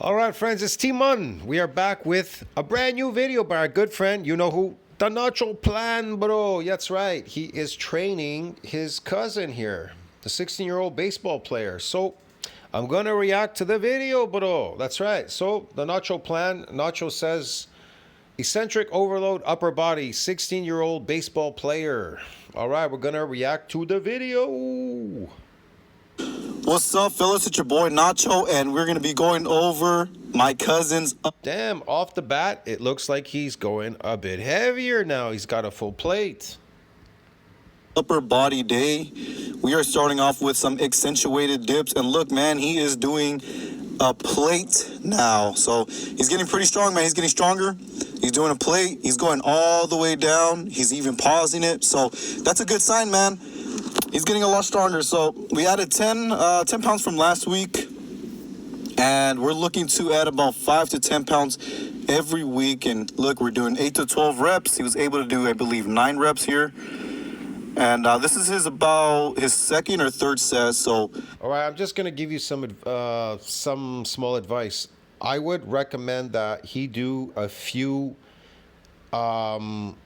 All right, friends, it's Timon. We are back with a brand new video by our good friend, you know who? The Nacho Plan, bro. That's right. He is training his cousin here, the 16-year-old baseball player. So I'm going to react to the video, bro. That's right. So the Nacho Plan, Nacho says, eccentric overload upper body, 16-year-old baseball player. All right, we're going to react to the video. What's up, fellas? It's your boy Nacho, and we're going to be going over my cousin's... Damn, off the bat, it looks like he's going a bit heavier now. He's got a full plate. upper body day. We are starting off with some accentuated dips, and look, man, he is doing a plate now. So he's getting pretty strong, man. He's getting stronger. He's doing a plate. He's going all the way down. He's even pausing it. So that's a good sign, man. He's getting a lot stronger. So we added 10 pounds from last week, and we're looking to add about 5 to 10 pounds every week. And look, we're doing 8 to 12 reps. He was able to do, I believe, 9 reps here. And this is his second or third set. So, all right, I'm just gonna give you some small advice. I would recommend that he do a few full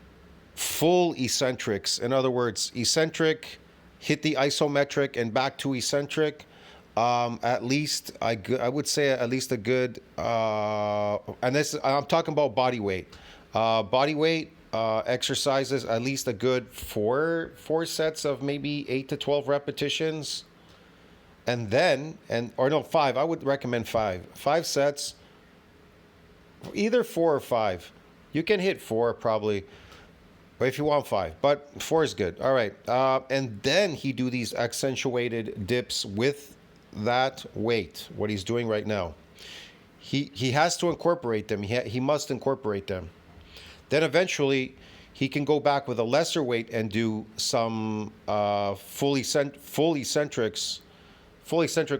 eccentrics. In other words, eccentric, hit the isometric, and back to eccentric. At least I would say at least a good and this I'm talking about body weight. Exercises, at least a good four sets of maybe 8 to 12 repetitions, and then or no, 5. I would recommend 5 sets, either 4 or 5. You can hit 4 probably, but if you want 5, but 4 is good. All right, and then he do these accentuated dips with that weight, what he's doing right now. He has to incorporate them. He must incorporate them. Then eventually he can go back with a lesser weight and do some full eccentric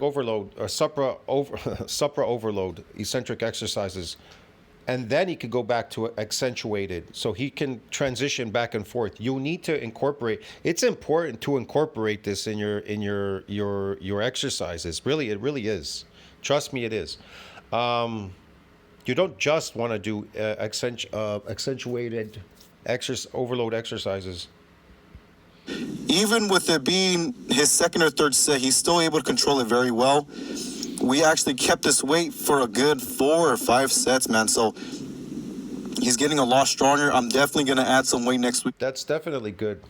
overload or supra overload eccentric exercises. And then he could go back to accentuated, so he can transition back and forth. You need to incorporate. It's important to incorporate this in your exercises. Really, it really is. Trust me, it is. You don't just want to do accentuated overload exercises. even with it being his second or third set, he's still able to control it very well. We actually kept this weight for a good 4 or 5 sets, man. So he's getting a lot stronger. I'm definitely going to add some weight next week. That's definitely good.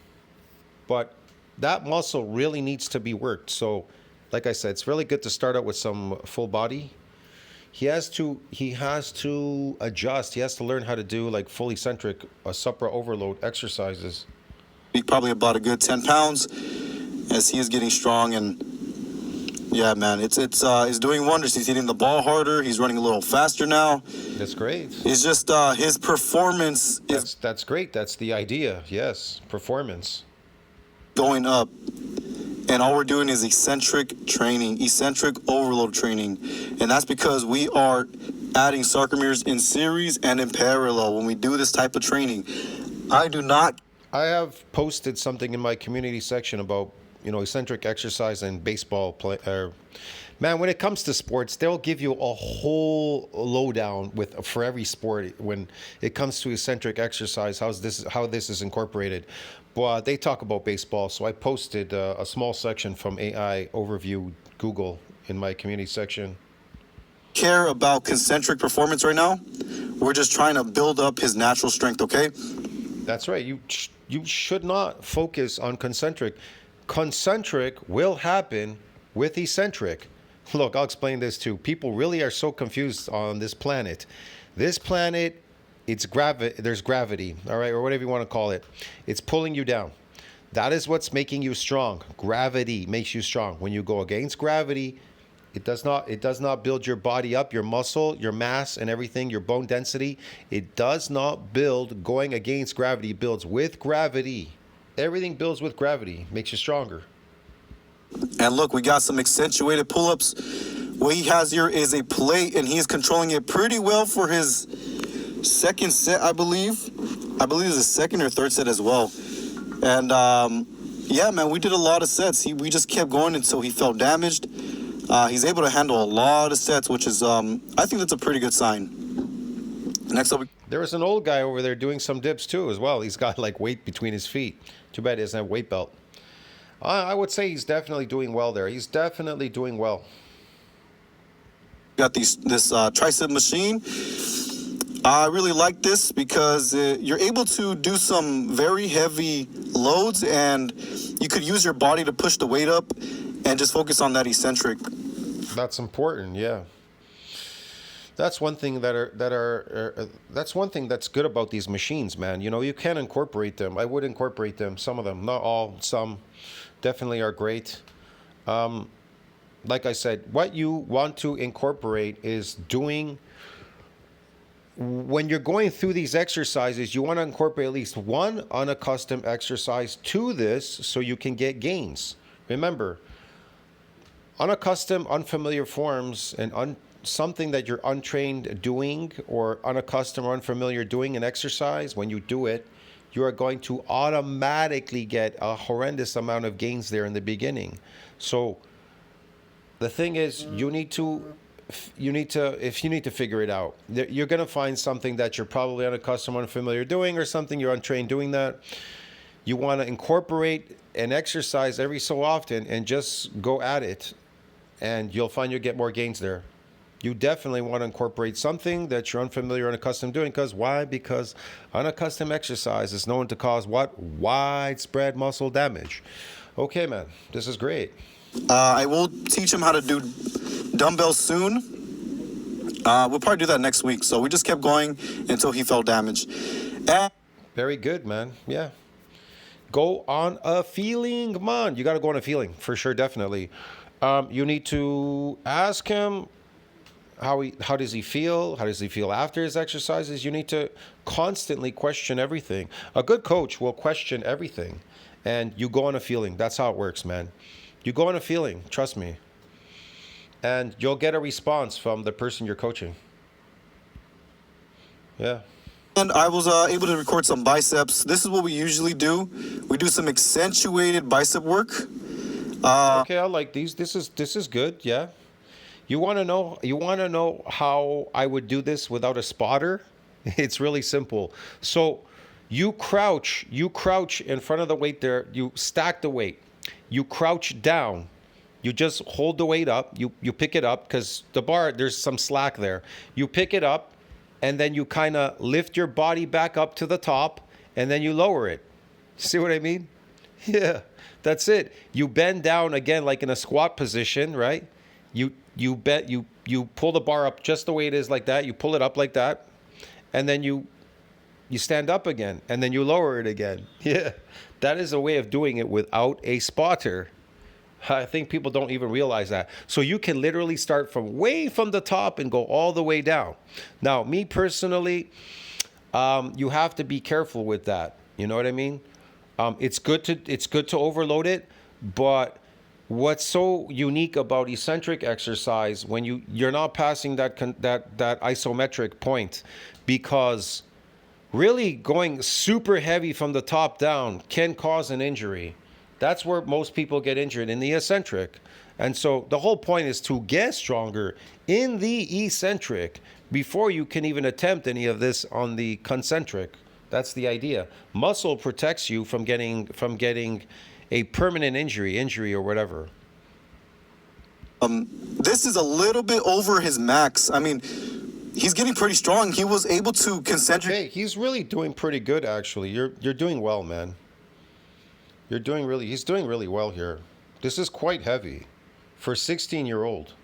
But that muscle really needs to be worked. So, like I said, it's really good to start out with some full body. He has to adjust. He has to learn how to do like full eccentric supra overload exercises. Probably about a good 10 pounds as he is getting strong. And yeah, man, it's doing wonders. He's hitting the ball harder. He's running a little faster now. That's great. It's just his performance is that's great. That's the idea. Yes, performance going up. And all we're doing is eccentric training, eccentric overload training. And that's because we are adding sarcomeres in series and in parallel when we do this type of training. I have posted something in my community section about, eccentric exercise and baseball play. Man, when it comes to sports, they'll give you a whole lowdown for every sport when it comes to eccentric exercise, how this is incorporated. But they talk about baseball, so I posted a small section from AI Overview Google in my community section. Care about concentric performance right now. We're just trying to build up his natural strength, okay? That's right. You should not focus on concentric. Concentric will happen with eccentric. Look, I'll explain this too. People really are so confused on this planet. This planet, there's gravity, all right, or whatever you want to call it. It's pulling you down. That is what's making you strong. Gravity makes you strong. When you go against gravity, it does not build your body up, your muscle, your mass and everything, your bone density. It does not build going against gravity. It builds with gravity. Everything builds with gravity, makes you stronger. And look, we got some accentuated pull-ups. What he has here is a plate, and he is controlling it pretty well for his second set, I believe. I believe it's a second or third set as well. And yeah, man, we did a lot of sets. We just kept going until he felt damaged. He's able to handle a lot of sets, which is, I think that's a pretty good sign. Next up, There was an old guy over there doing some dips too as well. He's got like weight between his feet. Too bad he doesn't have a weight belt. I would say he's definitely doing well there. He's definitely doing well. got this tricep machine. I really like this because you're able to do some very heavy loads, and you could use your body to push the weight up and just focus on that eccentric. That's important, yeah. That's one thing that's one thing that's good about these machines, man. You know, you can incorporate them. I would incorporate them, some of them, not all, some definitely are great. Like I said, what you want to incorporate is doing when you're going through these exercises, you want to incorporate at least one unaccustomed exercise to this so you can get gains. Remember, unaccustomed, unfamiliar forms and something that you're untrained doing or unaccustomed or unfamiliar doing an exercise, when you do it, you are going to automatically get a horrendous amount of gains there in the beginning. So the thing is, if you need to figure it out, you're going to find something that you're probably unaccustomed, unfamiliar doing, or something you're untrained doing that. You want to incorporate an exercise every so often and just go at it, and you'll find you'll get more gains there. You definitely want to incorporate something that you're unfamiliar, unaccustomed doing. Because why? Because unaccustomed exercise is known to cause what? Widespread muscle damage. Okay, man, this is great. I will teach him how to do dumbbells soon. We'll probably do that next week. So we just kept going until he felt damaged. And Very good, man. Yeah. Go on a feeling, man. You got to go on a feeling for sure, definitely. You need to ask him how does he feel? How does he feel after his exercises? You need to constantly question everything. A good coach will question everything, and you go on a feeling. That's how it works, man. You go on a feeling. Trust me. And you'll get a response from the person you're coaching. Yeah. I was able to record some biceps. This is what we usually do. We do some accentuated bicep work. Okay, I like these. This is good. Yeah. You want to know how I would do this without a spotter? It's really simple. So you crouch in front of the weight there. You stack the weight. You crouch down. You just hold the weight up. You pick it up because the bar, there's some slack there. You pick it up, and then you kind of lift your body back up to the top, and then you lower it. See what I mean? Yeah, that's it. You bend down again like in a squat position, right? You pull the bar up just the way it is like that. You pull it up like that, and then you stand up again, and then you lower it again. Yeah, that is a way of doing it without a spotter. I think people don't even realize that. So you can literally start from the top and go all the way down. Now, me personally, you have to be careful with that. You know what I mean? It's good to overload it, but what's so unique about eccentric exercise when you're not passing that isometric point, because really going super heavy from the top down can cause an injury. That's where most people get injured, in the eccentric. And so the whole point is to get stronger in the eccentric before you can even attempt any of this on the concentric. That's the idea. Muscle protects you from getting a permanent injury or whatever. This is a little bit over his max. I mean, he's getting pretty strong. He was able to concentric. Hey, he's really doing pretty good, actually. You're doing well, man. He's doing really well here. This is quite heavy for a 16-year-old.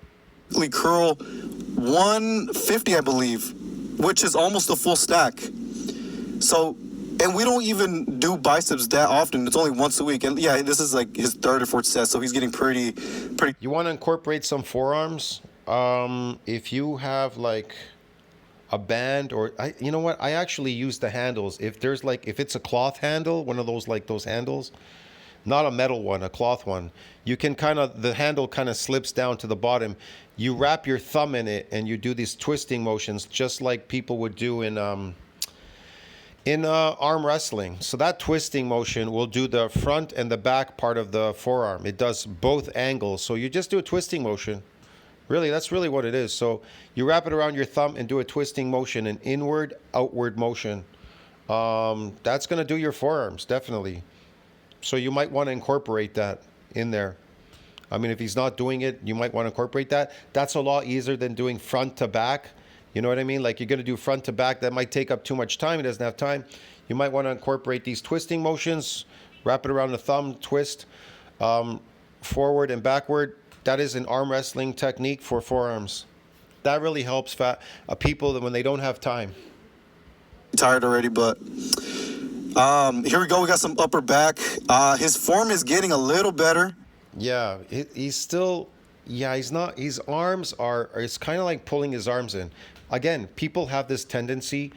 Curl 150, I believe, which is almost a full stack. So, and we don't even do biceps that often. It's only once a week. And yeah, this is like his third or fourth set, so he's getting pretty. You want to incorporate some forearms? If you have like a band, or you know what? I actually use the handles. If it's a cloth handle, one of those handles, not a metal one, a cloth one, you can the handle kind of slips down to the bottom. You wrap your thumb in it and you do these twisting motions, just like people would do in arm wrestling. So that twisting motion will do the front and the back part of the forearm. It does both angles. So you just do a twisting motion. Really, that's really what it is. So you wrap it around your thumb and do a twisting motion, an inward, outward motion. That's going to do your forearms, definitely. So you might want to incorporate that in there. I mean, if he's not doing it, you might want to incorporate that. That's a lot easier than doing front to back. You know what I mean? Like you're going to do front to back. That might take up too much time. He doesn't have time. You might want to incorporate these twisting motions, wrap it around the thumb, twist forward and backward. That is an arm wrestling technique for forearms. That really helps people when they don't have time. Tired already, but here we go. We got some upper back. His form is getting a little better. Yeah, he's still, yeah, he's not, his arms are, it's kind of like pulling his arms in. Again, people have this tendency,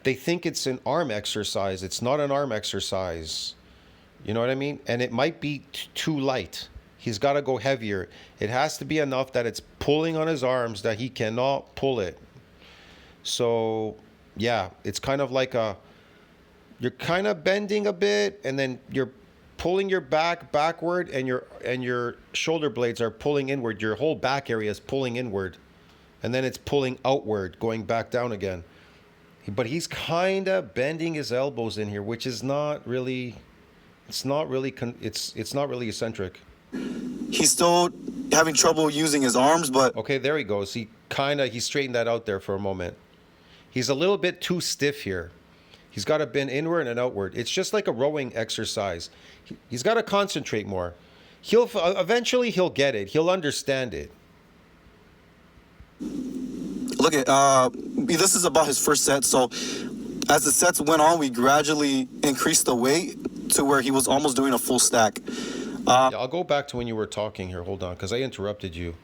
they think it's an arm exercise. It's not an arm exercise. You know what I mean? And it might be too light. He's got to go heavier. It has to be enough that it's pulling on his arms that he cannot pull it. So, yeah, it's kind of like you're kind of bending a bit and then you're pulling your back backward and your shoulder blades are pulling inward. Your whole back area is pulling inward. And then it's pulling outward, going back down again. But he's kind of bending his elbows in here, which is not really, it's not really eccentric. He's still having trouble using his arms, but okay, there he goes. He straightened that out there for a moment. He's a little bit too stiff here. He's got to bend inward and outward. It's just like a rowing exercise. He's got to concentrate more. Eventually he'll get it. He'll understand it. look at this is about his first set. So as the sets went on, we gradually increased the weight to where he was almost doing a full stack. Yeah, I'll go back to when you were talking here. Hold on, because I interrupted you.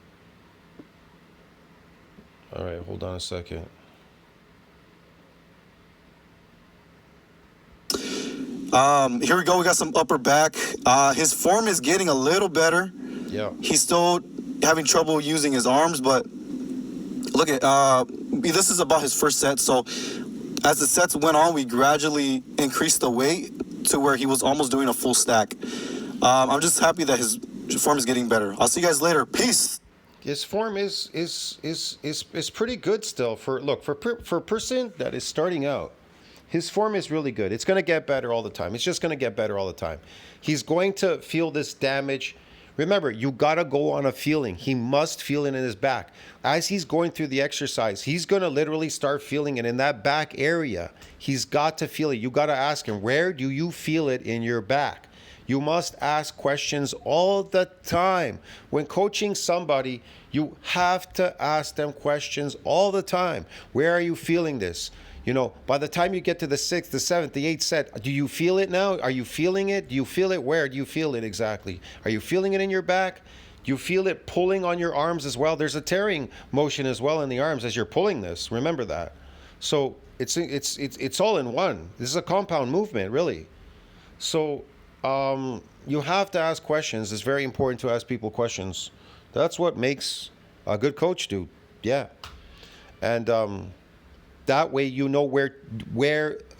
All right, hold on a second. Here we go. We got some upper back. His form is getting a little better. Yeah. He's still having trouble using his arms, but look at this is about his first set. So as the sets went on, we gradually increased the weight to where he was almost doing a full stack. I'm just happy that his form is getting better. I'll see you guys later. Peace. His form is pretty good still. For a person that is starting out, his form is really good. It's going to get better all the time. It's just going to get better all the time. He's going to feel this damage. Remember, you got to go on a feeling. He must feel it in his back. As he's going through the exercise, he's going to literally start feeling it in that back area. He's got to feel it. You got to ask him, where do you feel it in your back? You must ask questions all the time. When coaching somebody, you have to ask them questions all the time. Where are you feeling this? You know, by the time you get to the 6th, the 7th, the 8th set, do you feel it now? Are you feeling it? Do you feel it? Where do you feel it exactly? Are you feeling it in your back? Do you feel it pulling on your arms as well? There's a tearing motion as well in the arms as you're pulling this. Remember that. So it's all in one. This is a compound movement, really. So you have to ask questions. It's very important to ask people questions. That's what makes a good coach do. Yeah. And that way you know where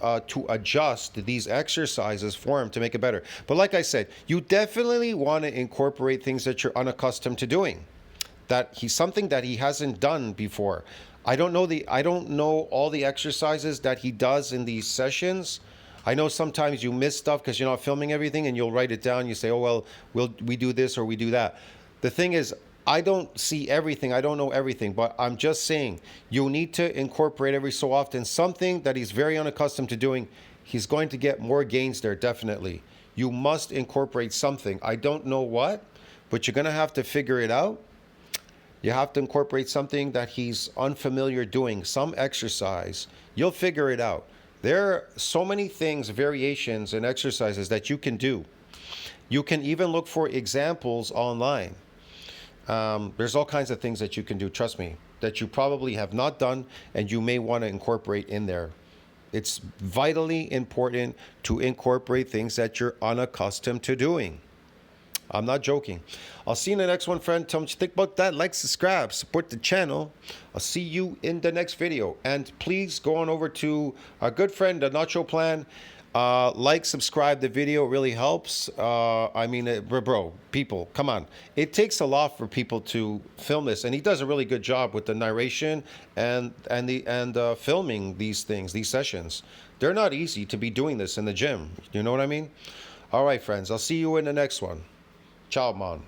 to adjust these exercises for him to make it better. But like I said, you definitely want to incorporate things that you're unaccustomed to doing. That he's something that he hasn't done before. I don't know all the exercises that he does in these sessions. I know sometimes you miss stuff because you're not filming everything and you'll write it down. You say, oh, well, we do this or we do that. The thing is, I don't see everything. I don't know everything, but I'm just saying you need to incorporate every so often something that he's very unaccustomed to doing. He's going to get more gains there, definitely. You must incorporate something. I don't know what, but you're going to have to figure it out. You have to incorporate something that he's unfamiliar doing, some exercise. You'll figure it out. There are so many things, variations and exercises that you can do. You can even look for examples online. There's all kinds of things that you can do, trust me, that you probably have not done and you may want to incorporate in there. It's vitally important to incorporate things that you're unaccustomed to doing. I'm not joking. I'll see you in the next one, friend. Tell me what you think about that. Like, subscribe, support the channel. I'll see you in the next video. And please go on over to our good friend, the Nacho Plan. Like, subscribe the video. It really helps. I mean, bro, people, come on. It takes a lot for people to film this, and he does a really good job with the narration and filming these things, these sessions. They're not easy to be doing this in the gym. You know what I mean? All right, friends. I'll see you in the next one. Ciao, man.